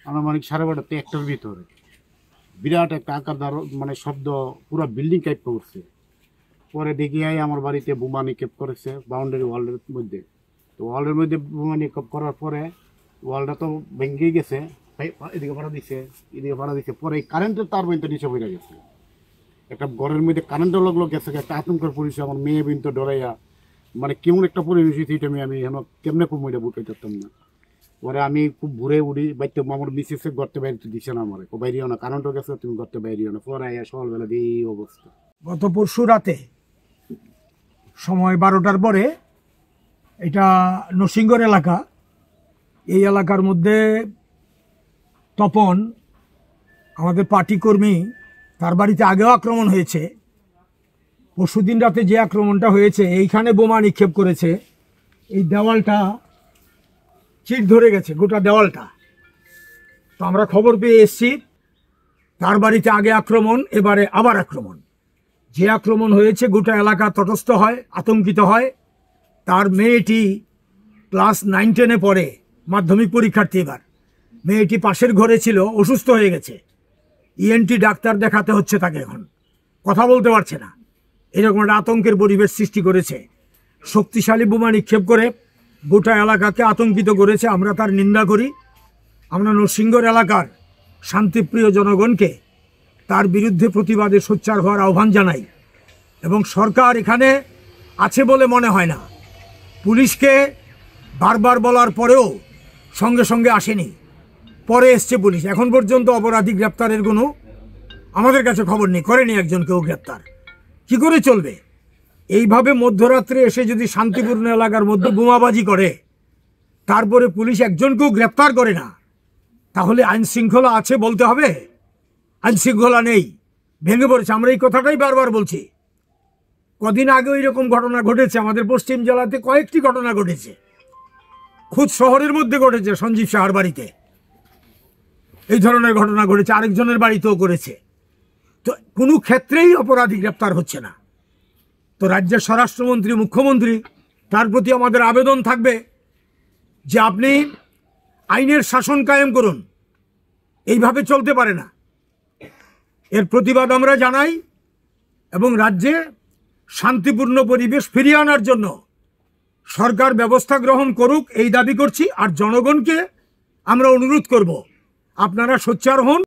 আনুমানিক 12:30 একটার ভিতরে বিরাট একটা আকার মানে শব্দ, পুরো বিল্ডিং টাইপ করছে। পরে দেখি আমার বাড়িতে বোমা নিক্ষেপ করেছে বাউন্ডারি ওয়ালের মধ্যে। তো ওয়ালের মধ্যে বোমা নিক্ষেপ করার পরে ওয়ালটা তো ভেঙে গেছে, এদিকে ভাড়া দিছে, এদিকে ভাড়া দিছে। পরে কারেন্টের তার বইতে নিচে বেড়ে গেছে, একটা ঘরের মধ্যে কারেন্টের লগলো গেছে, একটা আতঙ্কের পরিচয়। আমার মেয়ে বিনতে ডরাইয়া, মানে কেমন একটা পরিবেশ হয়েছে আমি এখন কেমনে খুব মইটা বুঝতে পারতাম না। পরে আমি খুব ঘুরে উড়ি বাইতে, আমার মিসেসে গড়তে বাইরে দিচ্ছে না, আমার বাইরেও না, কারেন্টও গেছে, তুমি গড়তে বাইরেও না। পরে সকালবেলা দিয়ে এই অবস্থা। গত পরশু রাতে সময় 12টার পরে, এটা নরসিংগড় এলাকা, এই এলাকার মধ্যে তপন আমাদের পার্টি কর্মী, তার বাড়িতে আগেও আক্রমণ হয়েছে। পরশুদিন রাতে যে আক্রমণটা হয়েছে, এইখানে বোমা নিক্ষেপ করেছে। এই দেওয়ালটা চিট ধরে গেছে, গোটা দেওয়ালটা। তো আমরা খবর পেয়ে এসছি, তার বাড়িতে আগে আক্রমণ, এবারে আবার আক্রমণ। যে আক্রমণ হয়েছে গোটা এলাকা তটস্থ হয়, আতঙ্কিত হয়। তার মেয়েটি ক্লাস 9-10-এ পড়ে, মাধ্যমিক পরীক্ষার্থী। এবার মেয়েটি পাশের ঘরে ছিল, অসুস্থ হয়ে গেছে, ইএনটি ডাক্তার দেখাতে হচ্ছে তাকে, এখন কথা বলতে পারছে না। এরকম একটা আতঙ্কের পরিবেশ সৃষ্টি করেছে, শক্তিশালী বোমা নিক্ষেপ করে গোটা এলাকাকে আতঙ্কিত করেছে। আমরা তার নিন্দা করি। আমরা নরসিংগড় এলাকার শান্তিপ্রিয় জনগণকে তার বিরুদ্ধে প্রতিবাদে সোচ্চার হওয়ার আহ্বান জানাই। এবং সরকার এখানে আছে বলে মনে হয় না। পুলিশকে বারবার বলার পরেও সঙ্গে সঙ্গে আসেনি, পরে এসছে পুলিশ। এখন পর্যন্ত অপরাধী গ্রেপ্তারের কোনো আমাদের কাছে খবর নেই, করেনি একজনকেও গ্রেপ্তার। কি করে চলবে এইভাবে? মধ্যরাত্রে এসে যদি শান্তিপূর্ণ এলাকার মধ্যে বোমাবাজি করে, তারপরে পুলিশ একজনকেও গ্রেপ্তার করে না, তাহলে আইন শৃঙ্খলা আছে বলতে হবে? আইন শৃঙ্খলা নেই, ভেঙে পড়েছে। আমরা এই কথাটাই বারবার বলছি। কদিন আগেও এরকম ঘটনা ঘটেছে আমাদের পশ্চিম জেলাতে, কয়েকটি ঘটনা ঘটেছে, খুদ শহরের মধ্যে ঘটেছে। সঞ্জীব সাহার বাড়িতে এই ধরনের ঘটনা ঘটেছে, আরেকজনের বাড়িতেও করেছে। তো কোনো ক্ষেত্রেই অপরাধী গ্রেপ্তার হচ্ছে না। তো রাজ্যের স্বরাষ্ট্রমন্ত্রী, মুখ্যমন্ত্রী, তার প্রতি আমাদের আবেদন থাকবে যে আপনি আইনের শাসন কায়েম করুন। এইভাবে চলতে পারে না। এর প্রতিবাদ আমরা জানাই এবং রাজ্যে শান্তিপূর্ণ পরিবেশ ফিরিয়ে আনার জন্য সরকার ব্যবস্থা গ্রহণ করুক, এই দাবি করছি। আর জনগণকে আমরা অনুরোধ করব, আপনারা সোচ্চার হন।